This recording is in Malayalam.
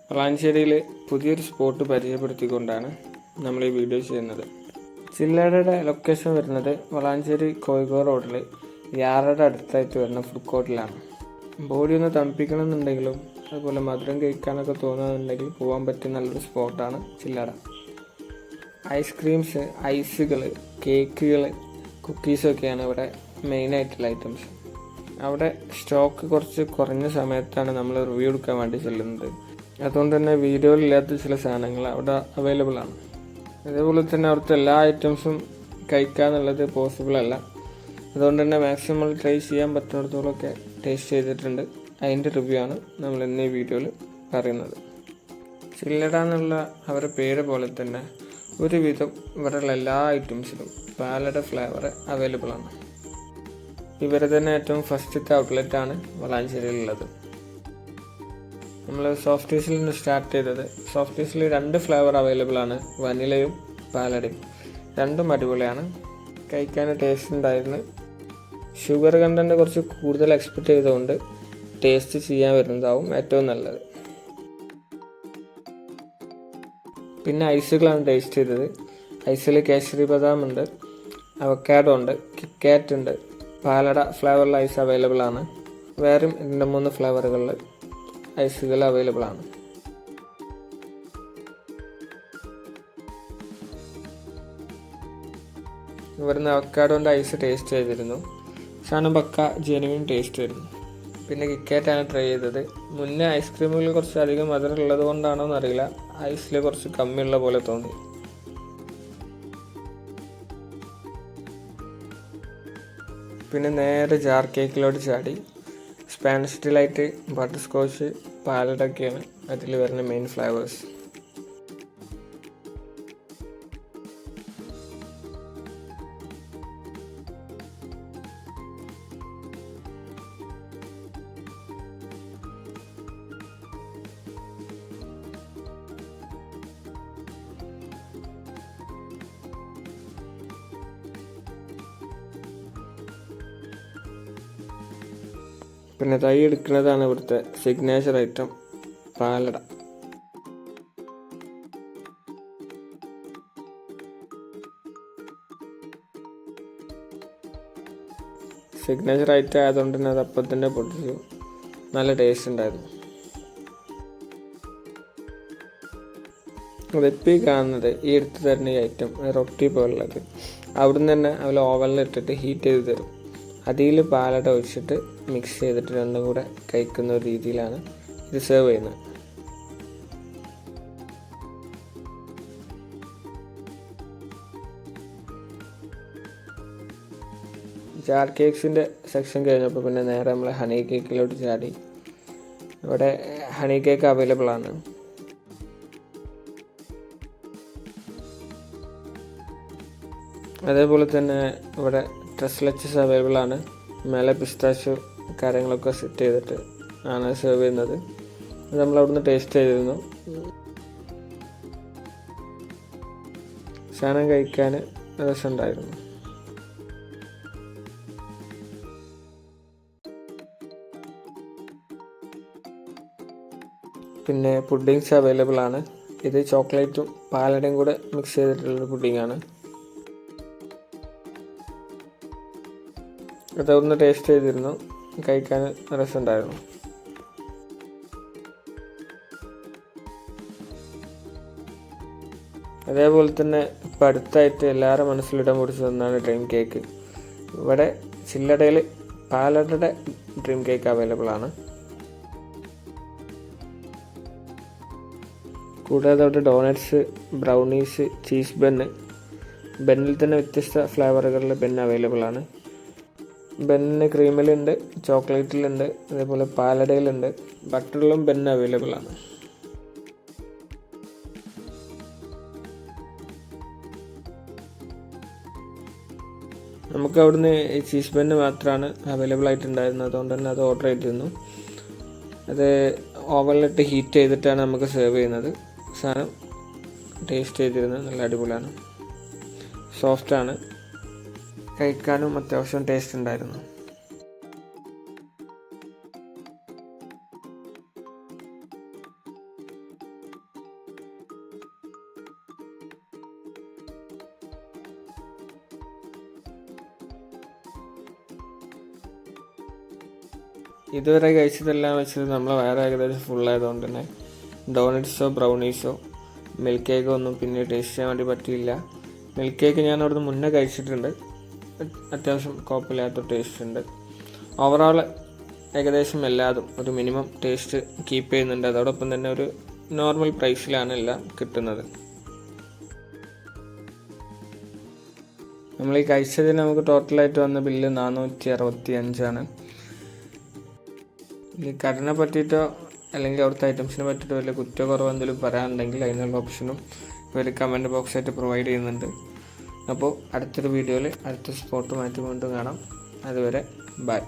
വളാഞ്ചേരിയിൽ പുതിയൊരു സ്പോട്ട് പരിചയപ്പെടുത്തിക്കൊണ്ടാണ് നമ്മൾ ഈ വീഡിയോ ചെയ്യുന്നത്. ചില്ലടയുടെ ലൊക്കേഷൻ വരുന്നത് വളാഞ്ചേരി കോഴിക്കോട് റോഡിൽ യാറയുടെ അടുത്തായിട്ട് വരുന്ന ഫുഡ് കോർട്ടിലാണ്. ബോഡി ഒന്ന് തണുപ്പിക്കണമെന്നുണ്ടെങ്കിലും അതുപോലെ മധുരം കഴിക്കാനൊക്കെ തോന്നുന്നുണ്ടെങ്കിൽ പോകാൻ പറ്റിയ നല്ലൊരു സ്പോട്ടാണ് ചില്ലട. ഐസ്ക്രീംസ്, ഐസുകൾ, കേക്കുകൾ, കുക്കീസൊക്കെയാണ് ഇവിടെ മെയിനായിട്ടുള്ള ഐറ്റംസ്. അവിടെ സ്റ്റോക്ക് കുറച്ച് കുറഞ്ഞ സമയത്താണ് നമ്മൾ റിവ്യൂ എടുക്കാൻ വേണ്ടി ചെല്ലുന്നത്. അതുകൊണ്ട് തന്നെ വീഡിയോയിലില്ലാത്ത ചില സാധനങ്ങൾ അവിടെ അവൈലബിൾ ആണ്. അതേപോലെ തന്നെ അവിടുത്തെ എല്ലാ ഐറ്റംസും കഴിക്കുക എന്നുള്ളത് പോസിബിൾ അല്ല. അതുകൊണ്ട് തന്നെ മാക്സിമം ട്രൈ ചെയ്യാൻ പറ്റുന്നിടത്തോളമൊക്കെ ടേസ്റ്റ് ചെയ്തിട്ടുണ്ട്. അതിൻ്റെ റിവ്യൂ ആണ് നമ്മൾ ഇന്ന് ഈ വീഡിയോയിൽ പറയുന്നത്. ചില്ലട എന്നുള്ള അവരുടെ പേര് പോലെ തന്നെ ഒരുവിധം ഇവിടെയുള്ള എല്ലാ ഐറ്റംസിലും പാലട ഫ്ലേവർ അവൈലബിൾ ആണ്. ഇവരെ തന്നെ ഏറ്റവും ഫസ്റ്റത്തെ ഔട്ട്ലെറ്റാണ് വളാഞ്ചേരിയിലുള്ളത്. നമ്മൾ സോഫ്റ്റ് ഈസിൽ നിന്ന് സ്റ്റാർട്ട് ചെയ്തത്. സോഫ്റ്റ് ഈസിൽ 2 ഫ്ലേവർ അവൈലബിൾ ആണ്, വനിലയും പാലടയും. രണ്ടും അടിപൊളിയാണ്, കഴിക്കാൻ ടേസ്റ്റ് ഉണ്ടായിരുന്നു. ഷുഗർ കണ്ടന്റ് കുറച്ച് കൂടുതൽ എക്സ്പെക്റ്റ് ചെയ്തുകൊണ്ട് ടേസ്റ്റ് ചെയ്യാൻ വരുന്നതാവും ഏറ്റവും നല്ലത്. പിന്നെ ഐസുകളാണ് ടേസ്റ്റ് ചെയ്തത്. ഐസിൽ കേസരി ബദാം ഉണ്ട്, അവക്കാഡോ ഉണ്ട്, കിറ്റ്കാറ്റ് ഉണ്ട്, പാലട ഫ്ലേവറിൽ ഐസ് അവൈലബിൾ ആണ്. വേറെയും 2-3 ഫ്ലേവറുകളിൽ ഐസുകൾ അവൈലബിൾ ആണ്. ഇവിടുന്ന് അവക്കാഡോൻ്റെ ഐസ് ടേസ്റ്റ് ചെയ്തിരുന്നു. സാധനം പക്ക ജെനുവിൻ ടേസ്റ്റ് ആയിരുന്നു. പിന്നെ കിറ്റ്കാറ്റാണ് ട്രൈ ചെയ്തത്. മുന്നേ ഐസ്ക്രീമുകളിൽ കുറച്ച് അധികം മധുരം ഉള്ളത് കൊണ്ടാണോ എന്നറിയില്ല, ഐസിൽ കുറച്ച് കമ്മിയുള്ള പോലെ തോന്നി. പിന്നെ നേരെ ജാർ കേക്കിലോട്ട് ചാടി. സ്പാനിഷ് ഡിലൈറ്റ്, ബട്ടർ സ്കോച്ച്, പാലടൊക്കെയാണ് അതിൽ വരുന്ന മെയിൻ ഫ്ലേവേഴ്സ്. പിന്നെ തൈ എടുക്കുന്നതാണ് ഇവിടുത്തെ സിഗ്നേച്ചർ ഐറ്റം പാലട. സിഗ്നേച്ചർ ഐറ്റം ആയതുകൊണ്ട് തന്നെ അത് അപ്പം തന്നെ പൊട്ടിച്ചു. നല്ല ടേസ്റ്റ് ഉണ്ടായിരുന്നു. അതിപ്പോൾ കാണുന്നത് ഈ എടുത്ത് തരുന്ന ഈ ഐറ്റം റൊട്ടി പോലുള്ളത് അവിടുന്ന് തന്നെ അതിൽ ഓവനിൽ ഇട്ടിട്ട് ഹീറ്റ് ചെയ്ത് തരും. അതിൽ പാലട ഒഴിച്ചിട്ട് മിക്സ് ചെയ്തിട്ട് രണ്ടും കൂടെ കഴിക്കുന്ന ഒരു രീതിയിലാണ് ഇത് സെർവ് ചെയ്യുന്നത്. ജാർ കേക്ക്സിൻ്റെ സെക്ഷൻ കഴിഞ്ഞപ്പോൾ പിന്നെ നേരെ നമ്മൾ ഹണി കേക്കിലോട്ട് ചാടി. ഇവിടെ ഹണി കേക്ക് അവൈലബിൾ ആണ്. അതേപോലെ തന്നെ ഇവിടെ ട്രസ്ലച്ചസ് അവൈലബിൾ ആണ്. മേലെ പിസ്താഷ്യോ കാര്യങ്ങളൊക്കെ സെറ്റ് ചെയ്തിട്ട് ആണ് സെർവ് ചെയ്യുന്നത്. അത് നമ്മൾ അവിടുന്ന് ടേസ്റ്റ് ചെയ്തിരുന്നു. സാധനം കഴിക്കാൻ രസമുണ്ടായിരുന്നു. പിന്നെ പുഡിങ്സ് അവൈലബിൾ ആണ്. ഇത് ചോക്ലേറ്റും പാലടയും കൂടെ മിക്സ് ചെയ്തിട്ടുള്ളൊരു പുഡിങ്ങാണ്. അതൊന്ന് ടേസ്റ്റ് ചെയ്തിരുന്നു, കഴിക്കാൻ രസമുണ്ടായിരുന്നു. അതേപോലെ തന്നെ ഇപ്പം അടുത്തായിട്ട് എല്ലാവരും മനസ്സിലിടാൻ പിടിച്ച ഒന്നാണ് ഡ്രീം കേക്ക്. ഇവിടെ ചില്ലടയിൽ പാലടയുടെ ഡ്രീം കേക്ക് അവൈലബിൾ ആണ്. കൂടാതെ അവിടെ ഡോണറ്റ്സ്, ബ്രൗണീസ്, ചീസ് ബന്നിൽ തന്നെ വ്യത്യസ്ത ഫ്ലേവറുകളിൽ ബെൻ അവൈലബിൾ ആണ്. ബെന്നിന് ക്രീമിലുണ്ട്, ചോക്ലേറ്റിലുണ്ട്, അതേപോലെ പാലടയിലുണ്ട്, ബട്ടറിലും ബെന്ന് അവൈലബിൾ ആണ്. നമുക്ക് അവിടുന്ന് ചീസ് ബെന്ന് മാത്രമാണ് അവൈലബിൾ ആയിട്ടുണ്ടായിരുന്നത്. അതുകൊണ്ട് തന്നെ അത് ഓർഡർ ചെയ്തിരുന്നു. അത് ഓവനിലിട്ട് ഹീറ്റ് ചെയ്തിട്ടാണ് നമുക്ക് സെർവ് ചെയ്യുന്നത്. സാധനം ടേസ്റ്റ് ചെയ്തിരുന്നത് നല്ല അടിപൊളിയാണ്, സോഫ്റ്റാണ്, കഴിക്കാനും അത്യാവശ്യം ടേസ്റ്റ് ഉണ്ടായിരുന്നു. ഇതുവരെ കഴിച്ചതെല്ലാം വെച്ചത് നമ്മളെ വയറ് ഏകദേശം ഫുള്ളായതുകൊണ്ട് തന്നെ ഡോണറ്റ്സോ ബ്രൗണീസോ മിൽക്ക് കേക്കോ ഒന്നും പിന്നെ ടേസ്റ്റ് ചെയ്യാൻ വേണ്ടി പറ്റിയില്ല. മിൽക്ക് കേക്ക് ഞാൻ അവിടുന്ന് മുന്നേ കഴിച്ചിട്ടുണ്ട്, അത്യാവശ്യം കുഴപ്പമില്ലാത്ത ടേസ്റ്റ് ഉണ്ട്. ഓവറോൾ ഏകദേശം എല്ലാതും ഒരു മിനിമം ടേസ്റ്റ് കീപ്പ് ചെയ്യുന്നുണ്ട്. അതോടൊപ്പം തന്നെ ഒരു നോർമൽ പ്രൈസിലാണ് എല്ലാം കിട്ടുന്നത്. നമ്മൾ ഈ കഴിച്ചതിന് നമുക്ക് ടോട്ടലായിട്ട് വന്ന ബില്ല് 465. ഈ കടനെ പറ്റിയിട്ടോ അല്ലെങ്കിൽ അവിടുത്തെ ഐറ്റംസിനെ പറ്റിയിട്ടോ വലിയ കുറ്റക്കുറവ് എന്തെങ്കിലും പറയാനുണ്ടെങ്കിൽ അതിനുള്ള ഓപ്ഷനും ഇവർ കമൻറ്റ് ബോക്സായിട്ട് പ്രൊവൈഡ് ചെയ്യുന്നുണ്ട്. അപ്പോൾ അടുത്തൊരു വീഡിയോയിൽ അടുത്ത സ്പോട്ടുമായിട്ട് വീണ്ടും കാണാം. അതുവരെ ബൈ.